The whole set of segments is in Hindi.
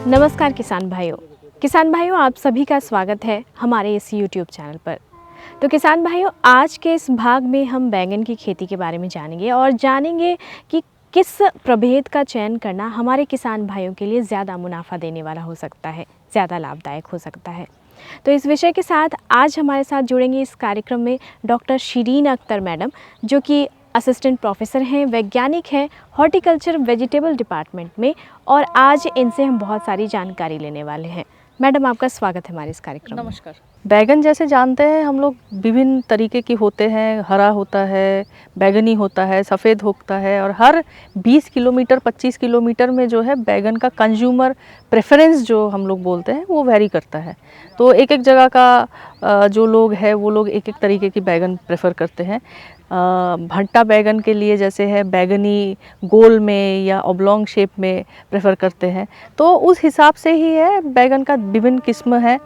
नमस्कार किसान भाइयों आप सभी का स्वागत है हमारे इस YouTube चैनल पर। तो किसान भाइयों, आज के इस भाग में हम बैंगन की खेती के बारे में जानेंगे और जानेंगे कि किस प्रभेद का चयन करना हमारे किसान भाइयों के लिए ज़्यादा मुनाफा देने वाला हो सकता है, ज़्यादा लाभदायक हो सकता है। तो इस विषय के साथ आज हमारे साथ जुड़ेंगे इस कार्यक्रम में डॉक्टर शिरीन अख्तर मैडम, जो कि असिस्टेंट प्रोफेसर हैं, वैज्ञानिक हैं हॉर्टिकल्चर वेजिटेबल डिपार्टमेंट में, और आज इनसे हम बहुत सारी जानकारी लेने वाले हैं। मैडम, आपका स्वागत है हमारे इस कार्यक्रम में। नमस्कार। बैगन जैसे जानते हैं हम लोग विभिन्न तरीके की होते हैं, हरा होता है, बैगनी होता है, सफ़ेद होता है, और हर 20 किलोमीटर 25 किलोमीटर में जो है बैगन का कंज्यूमर प्रेफरेंस जो हम लोग बोलते हैं वो वेरी करता है। तो एक एक जगह का जो लोग हैं वो लोग एक एक तरीके की बैगन प्रेफर करते हैं। भट्टा बैगन के लिए जैसे है बैगनी गोल में या ऑब्लॉन्ग शेप में प्रेफर करते हैं, तो उस हिसाब से ही है बैगन का विभिन्न किस्म है।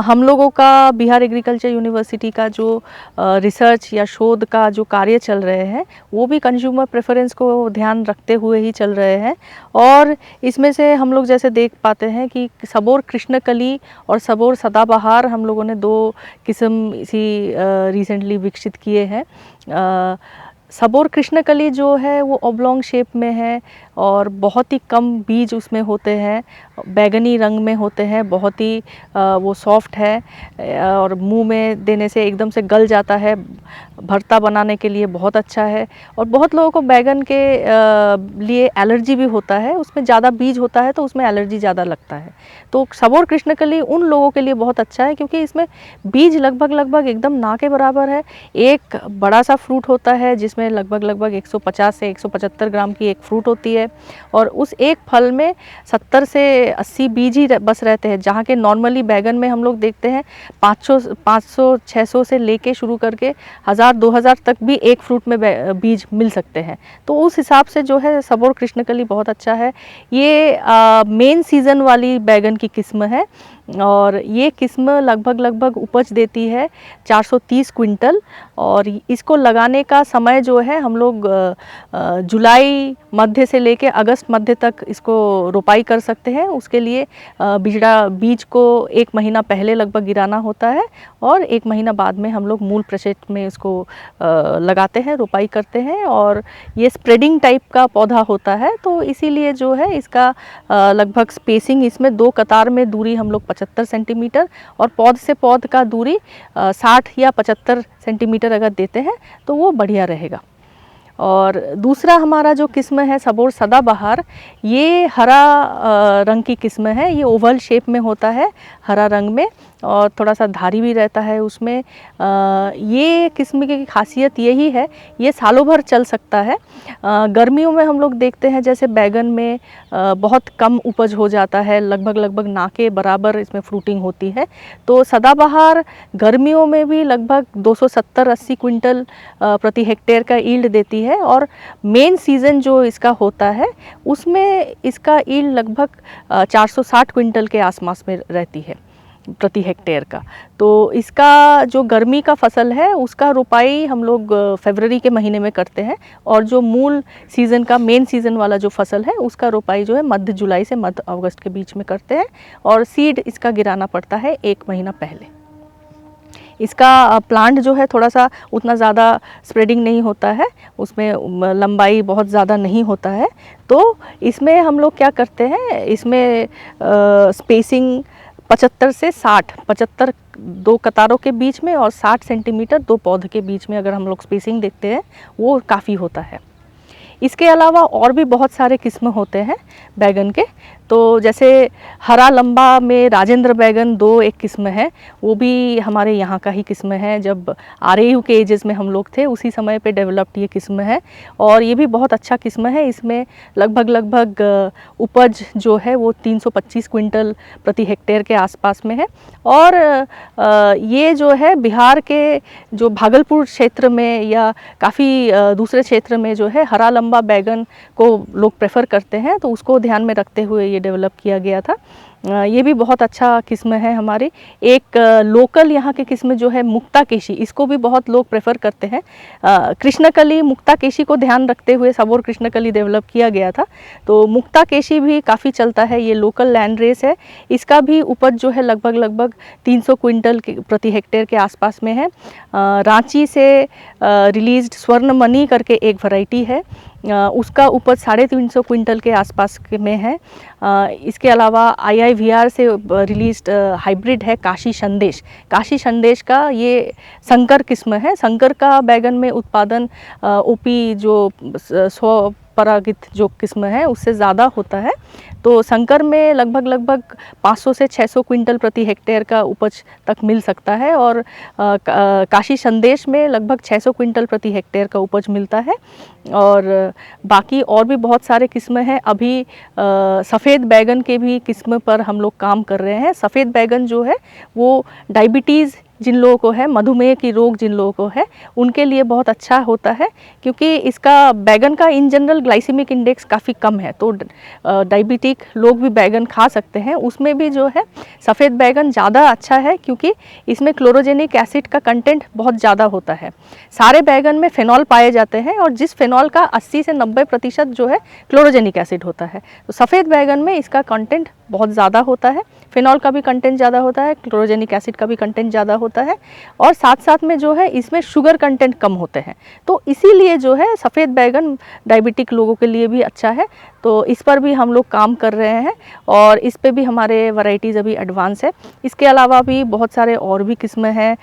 हम लोगों का बिहार एग्रीकल्चर यूनिवर्सिटी का जो रिसर्च या शोध का जो कार्य चल रहे हैं वो भी कंज्यूमर प्रेफरेंस को ध्यान रखते हुए ही चल रहे हैं। और इसमें से हम लोग जैसे देख पाते हैं कि सबोर कृष्णकली और सबोर सदाबहार हम लोगों ने 2 किस्म इसी रिसेंटली विकसित किए हैं। सबोर कृष्णकली जो है वो ऑब्लॉन्ग शेप में है और बहुत ही कम बीज उसमें होते हैं, बैगनी रंग में होते हैं, बहुत ही वो सॉफ्ट है और मुंह में देने से एकदम से गल जाता है, भरता बनाने के लिए बहुत अच्छा है। और बहुत लोगों को बैगन के लिए एलर्जी भी होता है, उसमें ज़्यादा बीज होता है तो उसमें एलर्जी ज़्यादा लगता है। तो सबोर कृष्णकली उन लोगों के लिए बहुत अच्छा है क्योंकि इसमें बीज लगभग एकदम ना के बराबर है। एक बड़ा सा फ्रूट होता है जिसमें लगभग 150 से 175 ग्राम की एक फ्रूट होती है, और उस एक फल में 70 से 80 बीज ही बस रहते हैं, जहाँ के नॉर्मली बैगन में हम लोग देखते हैं 500 600 से लेके शुरू करके 1000-2000 तक भी एक फ्रूट में बीज मिल सकते हैं। तो उस हिसाब से जो है सबोर कृष्णकली बहुत अच्छा है। ये मेन सीज़न वाली बैगन की किस्म है और ये किस्म लगभग उपज देती है 430 क्विंटल। और इसको लगाने का समय जो है हम लोग जुलाई मध्य से लेके अगस्त मध्य तक इसको रोपाई कर सकते हैं। उसके लिए बीज को 1 महीना पहले लगभग गिराना होता है और 1 महीना बाद में हम लोग मूल प्रक्षेत्र में इसको लगाते हैं, रोपाई करते हैं। और ये स्प्रेडिंग टाइप का पौधा होता है, तो इसीलिए जो है इसका लगभग स्पेसिंग इसमें 2 कतार में दूरी हम लोग 75 सेंटीमीटर और पौध से पौध का दूरी 60 या 75 सेंटीमीटर अगर देते हैं तो वो बढ़िया रहेगा। और दूसरा हमारा जो किस्म है सबोर सदाबहार, ये हरा रंग की किस्म है। ये ओवल शेप में होता है, हरा रंग में, और थोड़ा सा धारी भी रहता है उसमें। ये किस्म की खासियत यही है, ये सालों भर चल सकता है। गर्मियों में हम लोग देखते हैं जैसे बैगन में बहुत कम उपज हो जाता है, लगभग ना के बराबर इसमें फ्रूटिंग होती है। तो सदाबहार गर्मियों में भी लगभग 270-80 क्विंटल प्रति हेक्टेयर का ईल्ड देती है, और मेन सीज़न जो इसका होता है उसमें इसका ईल्ड लगभग 460 क्विंटल के आसपास में रहती है प्रति हेक्टेयर का। तो इसका जो गर्मी का फसल है उसका रोपाई हम लोग फरवरी के महीने में करते हैं, और जो मूल सीज़न का मेन सीज़न वाला जो फसल है उसका रोपाई जो है मध्य जुलाई से मध्य अगस्त के बीच में करते हैं, और सीड इसका गिराना पड़ता है 1 महीना पहले। इसका प्लांट जो है थोड़ा सा उतना ज़्यादा स्प्रेडिंग नहीं होता है, उसमें लंबाई बहुत ज़्यादा नहीं होता है। तो इसमें हम लोग क्या करते हैं, इसमें स्पेसिंग 75 से 60, 75 2 कतारों के बीच में और 60 सेंटीमीटर 2 पौध के बीच में अगर हम लोग स्पेसिंग देखते हैं वो काफ़ी होता है। इसके अलावा और भी बहुत सारे किस्म होते हैं बैगन के। तो जैसे हरा लंबा में राजेंद्र बैगन 2 एक किस्म है, वो भी हमारे यहाँ का ही किस्म है। जब आरएयू के एजेस में हम लोग थे उसी समय पे डेवलप्ड ये किस्म है, और ये भी बहुत अच्छा किस्म है। इसमें लगभग उपज जो है वो 325 क्विंटल प्रति हेक्टेयर के आसपास में है। और ये जो है बिहार के जो भागलपुर क्षेत्र में या काफ़ी दूसरे क्षेत्र में जो है हरा लंबा बैगन को लोग प्रेफर करते हैं, तो उसको ध्यान में रखते हुए ये डेवलप किया गया था। ये भी बहुत अच्छा किस्म है हमारी। एक लोकल यहाँ की किस्म जो है मुक्ताकेशी, इसको भी बहुत लोग प्रेफर करते हैं। कृष्णकली मुक्ताकेशी को ध्यान रखते हुए सबोर कृष्णकली डेवलप किया गया था। तो मुक्ताकेशी भी काफ़ी चलता है, ये लोकल लैंड रेस है। इसका भी उपज जो है लगभग 300 क्विंटल प्रति हेक्टेयर के आसपास में है। रांची से रिलीज्ड स्वर्णमणि करके एक वैरायटी है, उसका उपज 350 क्विंटल के आसपास में है। इसके अलावा IIVR से रिलीज्ड हाइब्रिड है काशी संदेश। काशी संदेश का ये संकर किस्म है। संकर का बैगन में उत्पादन OP जो 100 परागित जो किस्म है उससे ज़्यादा होता है। तो संकर में लगभग 500 से 600 क्विंटल प्रति हेक्टेयर का उपज तक मिल सकता है और काशी संदेश में लगभग 600 क्विंटल प्रति हेक्टेयर का उपज मिलता है। और बाकी और भी बहुत सारे किस्म हैं। अभी सफ़ेद बैगन के भी किस्म पर हम लोग काम कर रहे हैं। सफ़ेद बैगन जो है वो डायबिटीज़ जिन लोगों को है, मधुमेह की रोग जिन लोगों को है, उनके लिए बहुत अच्छा होता है, क्योंकि इसका बैगन का इन जनरल ग्लाइसेमिक इंडेक्स काफ़ी कम है। तो डायबिटिक लोग भी बैगन खा सकते हैं। उसमें भी जो है सफ़ेद बैगन ज़्यादा अच्छा है, क्योंकि इसमें क्लोरोजेनिक एसिड का कंटेंट बहुत ज़्यादा होता है। सारे बैगन में फेनॉल पाए जाते हैं और जिस फेनॉल का 80 से 90% जो है क्लोरोजेनिक एसिड होता है। तो सफ़ेद बैगन में इसका कंटेंट बहुत ज़्यादा होता है, फेनॉल का भी कंटेंट ज़्यादा होता है, क्लोरोजेनिक एसिड का भी कंटेंट ज़्यादा होता है, और साथ साथ में जो है इसमें शुगर कंटेंट कम होते हैं। तो इसीलिए जो है सफ़ेद बैगन डायबिटिक लोगों के लिए भी अच्छा है। तो इस पर भी हम लोग काम कर रहे हैं और इस पे भी हमारे वैरायटीज़ अभी एडवांस है। इसके अलावा भी बहुत सारे और भी किस्म हैं।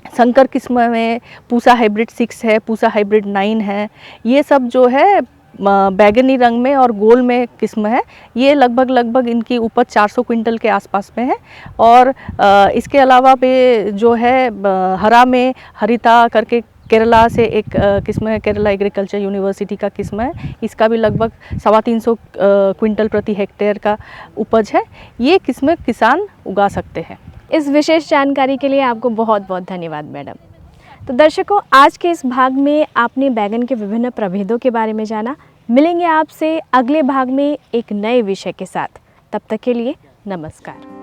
संकर किस्म में पूसा हाइब्रिड 6 है, पूसा हाइब्रिड 9 है। ये सब जो है बैगनी रंग में और गोल में किस्म है। ये लगभग इनकी उपज 400 क्विंटल के आसपास में है। और इसके अलावा भी जो है हरा में हरिता करके केरला से एक किस्म है, केरला एग्रीकल्चर यूनिवर्सिटी का किस्म है। इसका भी लगभग 350 क्विंटल प्रति हेक्टेयर का उपज है। ये किस्म किसान उगा सकते हैं। इस विशेष जानकारी के लिए आपको बहुत बहुत धन्यवाद मैडम। तो दर्शकों, आज के इस भाग में आपने बैगन के विभिन्न प्रभेदों के बारे में जाना। मिलेंगे आपसे अगले भाग में एक नए विषय के साथ। तब तक के लिए नमस्कार।